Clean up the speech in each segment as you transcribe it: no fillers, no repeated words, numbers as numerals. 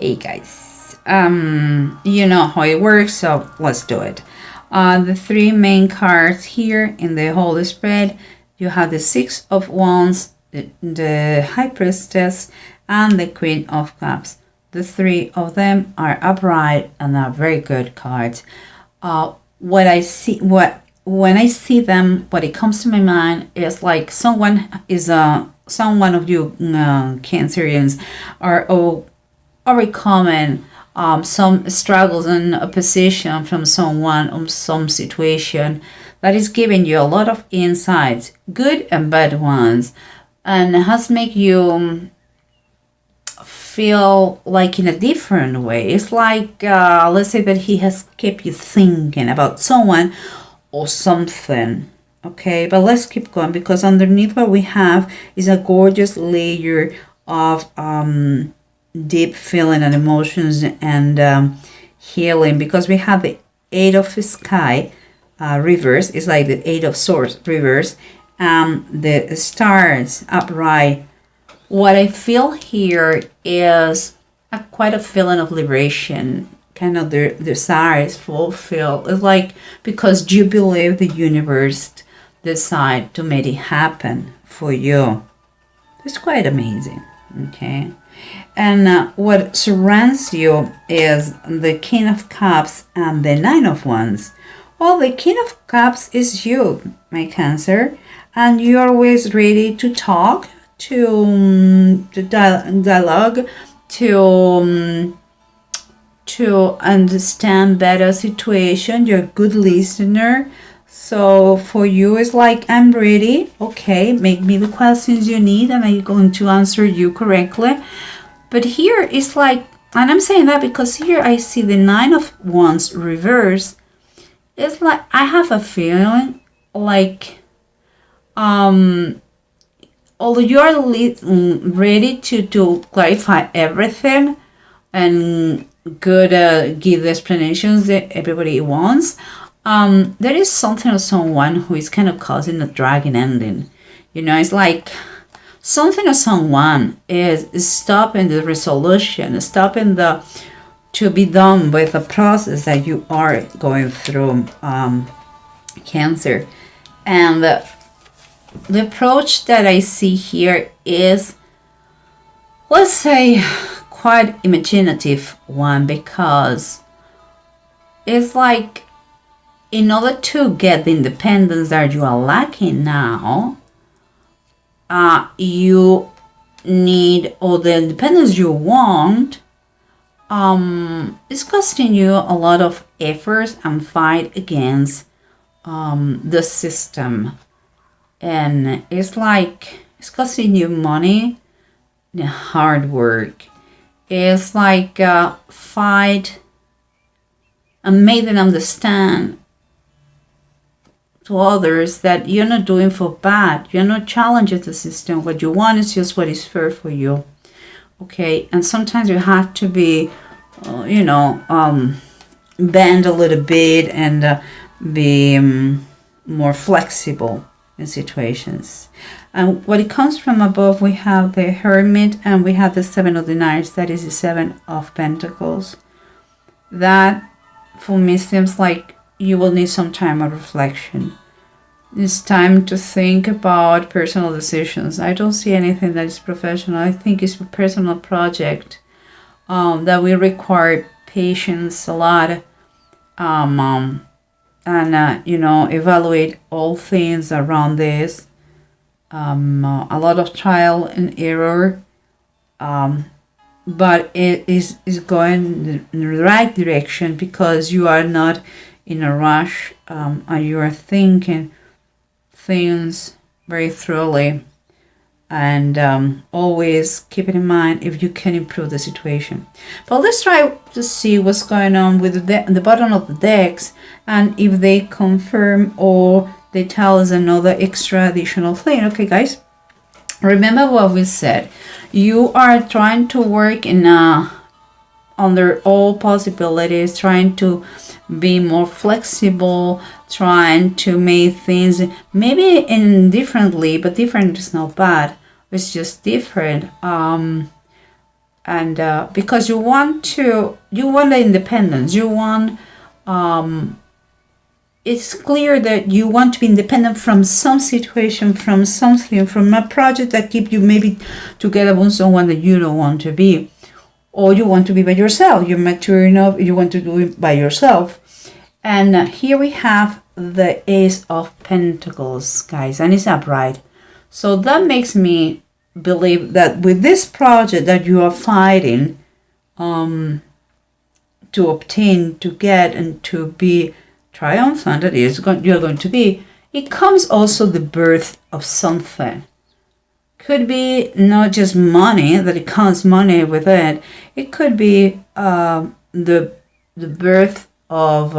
Hey guys, you know how it works, so let's do it. The three main cards here in the whole spread, you have the Six of Wands, the High Priestess, and the Queen of Cups. The three of them are upright and are very good cards. When I see them, what it comes to my mind is like someone of you Cancerians are overcoming some struggles and opposition from someone or some situation that is giving you a lot of insights, good and bad ones, and has made you feel like in a different way. It's like, let's say that he has kept you thinking about someone or something. Okay, but let's keep going, because underneath what we have is a gorgeous layer of deep feeling and emotions and healing, because we have the Eight of Sky reverse. It's like the Eight of Swords reverse, the stars upright. What I feel here is quite a feeling of liberation, kind of the desire is fulfilled. It's like because you believe the universe decide to make it happen for you. It's quite amazing, okay? And what surrounds you is the King of Cups and the Nine of Wands. Well, the King of Cups is you, my Cancer, and you're always ready to talk, to dialogue, to understand better situation. You're a good listener. So for you, it's like, I'm ready. Okay, make me the questions you need and I'm going to answer you correctly. But here it's like, and I'm saying that because here I see the Nine of Wands reverse. It's like, I have a feeling like, although you are ready to clarify everything and good give the explanations that everybody wants, there is something of someone who is kind of causing a dragging ending. You know, it's like something or someone is stopping the resolution, stopping to be done with the process that you are going through, Cancer. And the approach that I see here is, let's say, quite imaginative one, because it's like, in order to get the independence that you are lacking now, you need, or the independence you want, it's costing you a lot of efforts and fight against the system. And it's like, it's costing you money and hard work. It's like fight and make them understand to others that you're not doing for bad. You're not challenging the system. What you want is just what is fair for you. Okay, and sometimes you have to be, bend a little bit and be more flexible in situations. And when it comes from above, we have the Hermit and we have the Seven of the Knights. That is the Seven of Pentacles. That, for me, seems like you will need some time of reflection. It's time to think about personal decisions. I don't see anything that is professional. I think it's a personal project that will require patience a lot, and evaluate all things around this. A lot of trial and error, but it is going in the right direction, because you are not in a rush, and you are thinking things very thoroughly, and always keep it in mind if you can improve the situation. But let's try to see what's going on with the bottom of the decks, and if they confirm or they tell us another extra additional thing. Okay, guys, remember what we said. You are trying to work in under all possibilities, trying to be more flexible, trying to make things maybe in differently, but different is not bad. It's just different. and because you want the independence, you want it's clear that you want to be independent from some situation, from something, from a project that keep you maybe together with someone that you don't want to be, or you want to be by yourself. You're mature enough, you want to do it by yourself. And here we have the Ace of Pentacles, guys, and it's upright. So that makes me believe that with this project that you are fighting to obtain, to get, and to be triumphant, that is, you're going to be, it comes also the birth of something. Could be not just money, that it comes money with it. It could be the birth of,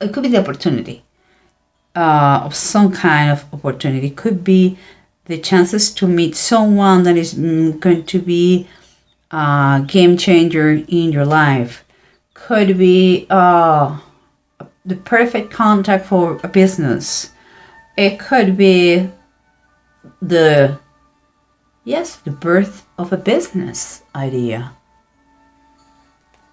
it could be the opportunity of some kind of opportunity. It could be the chances to meet someone that is going to be a game changer in your life. Could be the perfect contact for a business. It could be the birth of a business idea.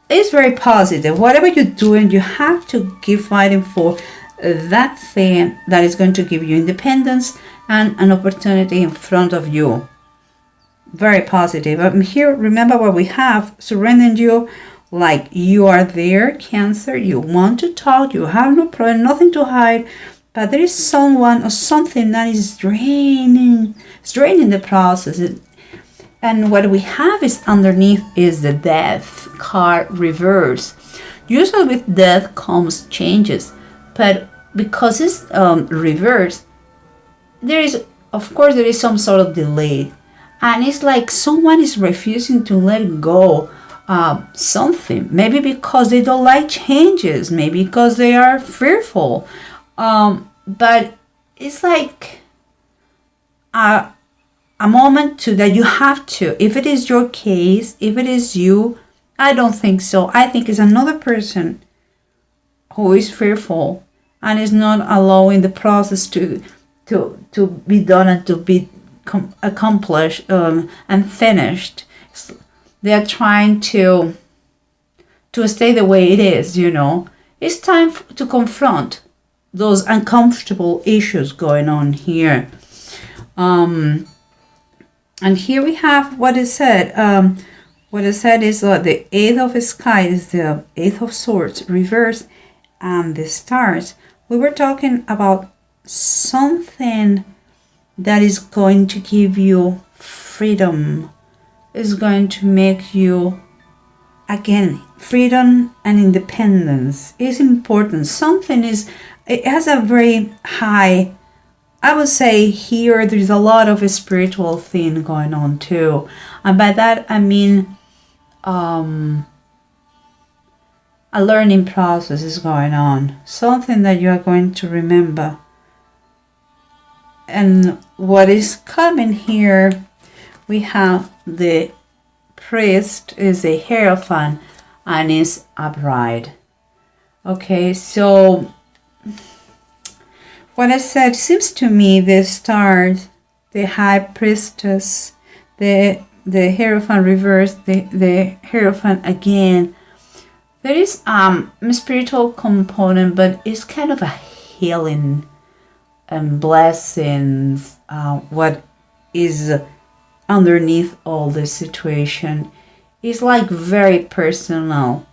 It's very positive. Whatever you're doing, you have to keep fighting for that thing that is going to give you independence and an opportunity in front of you. Very positive. Here, remember what we have, surrendering you, like you are there, Cancer. You want to talk, you have no problem, nothing to hide, but there is someone or something that is draining the process. And what we have is underneath is the Death card reverse. Usually with death comes changes, but because it's reversed, there is some sort of delay, and it's like someone is refusing to let go something, maybe because they don't like changes, maybe because they are fearful, but it's like a moment that you have to, if it is your case, if it is you. I don't think so. I think it's another person who is fearful and is not allowing the process to be done and to be accomplished and finished. They are trying to stay the way it is, It's time to confront those uncomfortable issues going on here. And here we have what is said. What is said is the Eight of Sky is the Eight of Swords reverse, and the Stars. We were talking about something that is going to give you freedom, is going to make you, again, freedom and independence is important. It has a very high, I would say here there's a lot of a spiritual thing going on too. And by that I mean a learning process is going on. Something that you are going to remember. And what is coming here, we have the Priest is a Hierophant and is upright. Okay, so what I said seems to me the Stars, the High Priestess, the Hierophant reverse, the Hierophant again. There is a spiritual component, but it's kind of a healing and blessings. What is underneath all this situation is like very personal.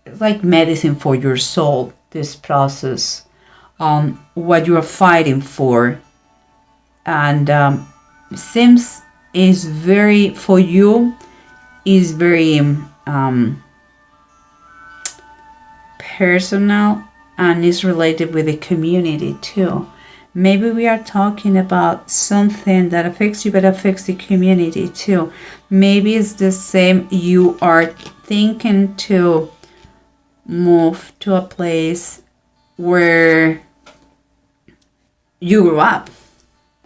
It's like medicine for your soul, this process. What you are fighting for, and seems is very, for you, is very personal, and is related with the community too. Maybe we are talking about something that affects you but affects the community too. Maybe it's the same, you are thinking to move to a place where you grew up.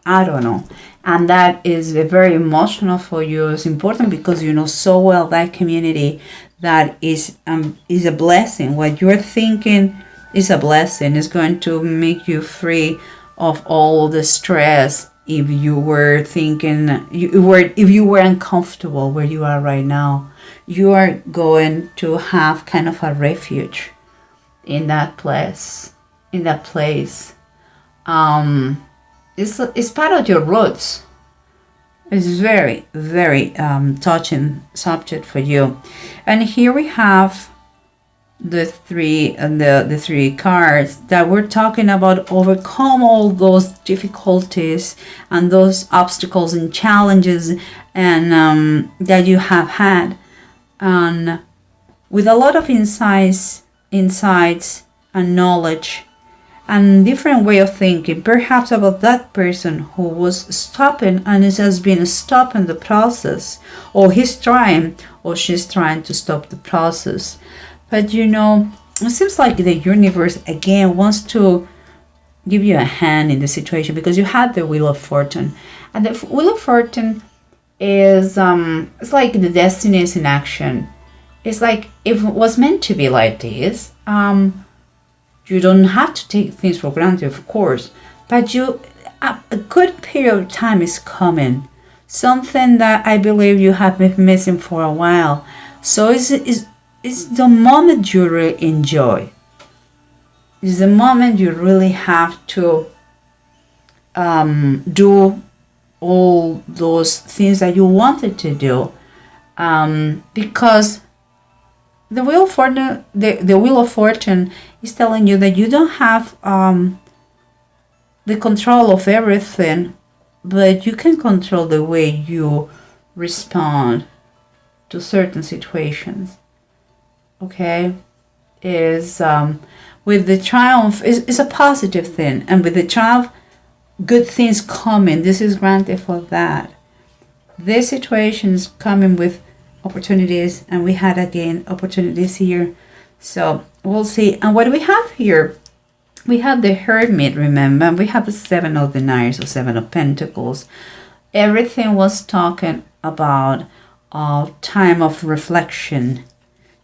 I don't know. And that is very emotional for you. It's important because you know so well that community that is a blessing. What you're thinking is a blessing. It's going to make you free of all the stress if you were thinking, if you were uncomfortable where you are right now, you are going to have kind of a refuge in that place. It's part of your roots. It's very, very touching subject for you. And here we have the three cards that we're talking about overcome all those difficulties and those obstacles and challenges and that you have had, and with a lot of insights and knowledge and different way of thinking, perhaps about that person who was stopping and has been stopping the process, or he's trying or she's trying to stop the process. But it seems like the universe again wants to give you a hand in the situation, because you had the Wheel of Fortune, and the Wheel of Fortune is it's like the destiny is in action. It's like if it was meant to be like this, you don't have to take things for granted, of course, but a good period of time is coming. Something that I believe you have been missing for a while. So it's the moment you really enjoy. It's the moment you really have to do all those things that you wanted to do, because the Wheel of Fortune, the Wheel of Fortune is telling you that you don't have the control of everything, but you can control the way you respond to certain situations. Okay, is with the triumph is a positive thing, and with the triumph, good things coming. This is granted for that. This situation is coming with opportunities, and we had again opportunities here. So we'll see. And what do we have here? We have the Hermit, remember? We have the Seven of the Knights, or Seven of Pentacles. Everything was talking about time of reflection,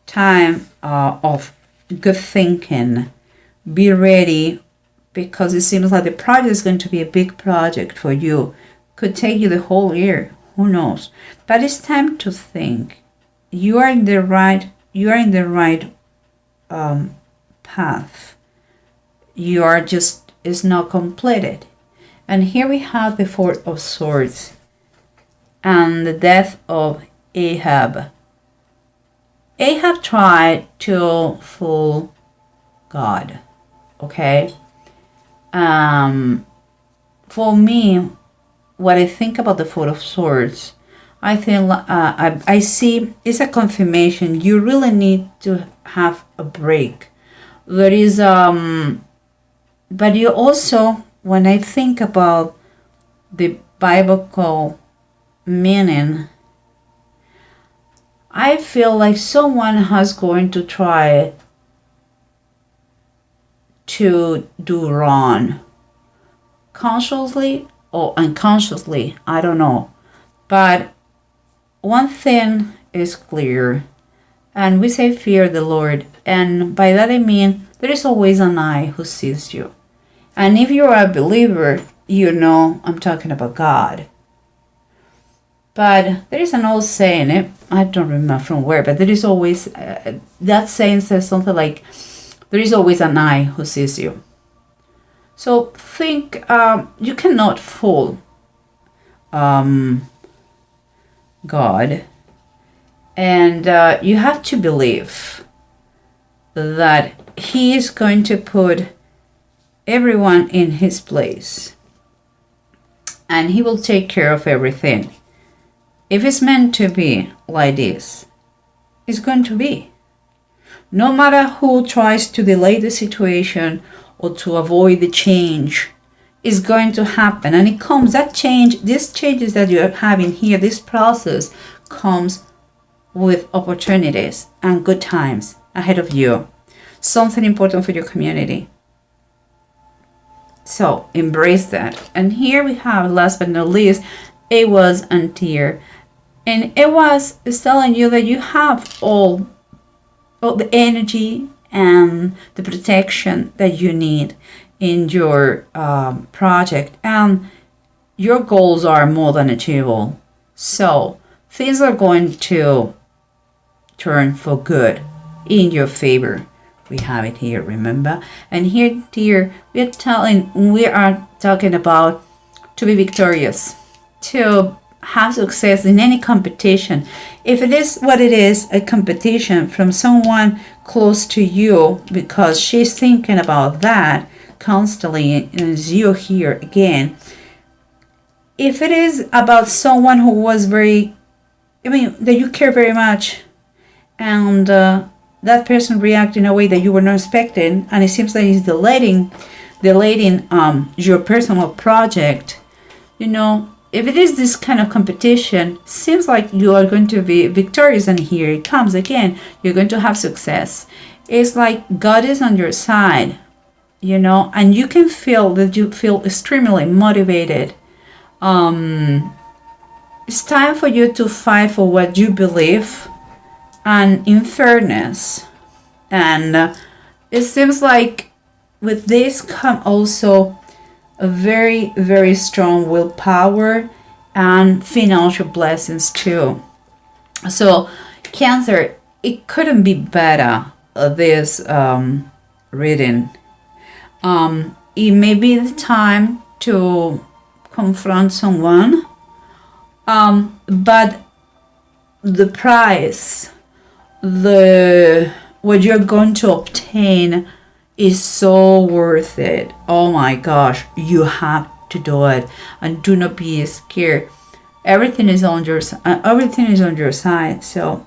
time of good thinking. Be ready, because it seems like the project is going to be a big project for you. Could take you the whole year. Who knows? But it's time to think. You are in the right path. You are just is not completed. And here we have the Four of Swords and the death of Ahab. Ahab tried to fool God. Okay. For me, what I think about the Four of Swords, I think I see it's a confirmation. You really need to have a break. There is but you also, when I think about the biblical meaning, I feel like someone has going to try to do wrong, consciously or unconsciously, I don't know. But one thing is clear, and we say fear the Lord, and by that I mean there is always an eye who sees you. And if you're a believer, you know I'm talking about God. But there is an old saying, I don't remember from where, but there is always, that saying says something like, there is always an eye who sees you. So think, you cannot fool God. And you have to believe that He is going to put everyone in His place. And He will take care of everything. If it's meant to be like this, it's going to be. No matter who tries to delay the situation or to avoid the change, it's going to happen. And it comes, that change, these changes that you're having here, this process comes with opportunities and good times ahead of you. Something important for your community. So embrace that. And here we have, last but not least, Ahaz and Tyr. And Ahaz is telling you that you have all the energy and the protection that you need in your project. And your goals are more than achievable. So things are going to turn for good in your favor. We have it here, remember? And here, dear, we are talking about to be victorious, to have success in any competition. If it is what it is, a competition from someone close to you, because she's thinking about that constantly, as you here again. If it is about someone who was that you care very much, and that person react in a way that you were not expecting, and it seems like he's delaying your personal project, if it is this kind of competition, seems like you are going to be victorious, and here it comes again. You're going to have success. It's like God is on your side, and you can feel that you feel extremely motivated. It's time for you to fight for what you believe, and in fairness. And it seems like with this come also a very, very strong willpower and financial blessings too. So Cancer, it couldn't be better, this reading. It may be the time to confront someone, but the price, what you're going to obtain is so worth it. Oh my gosh, you have to do it, and do not be scared. Everything is on your side. So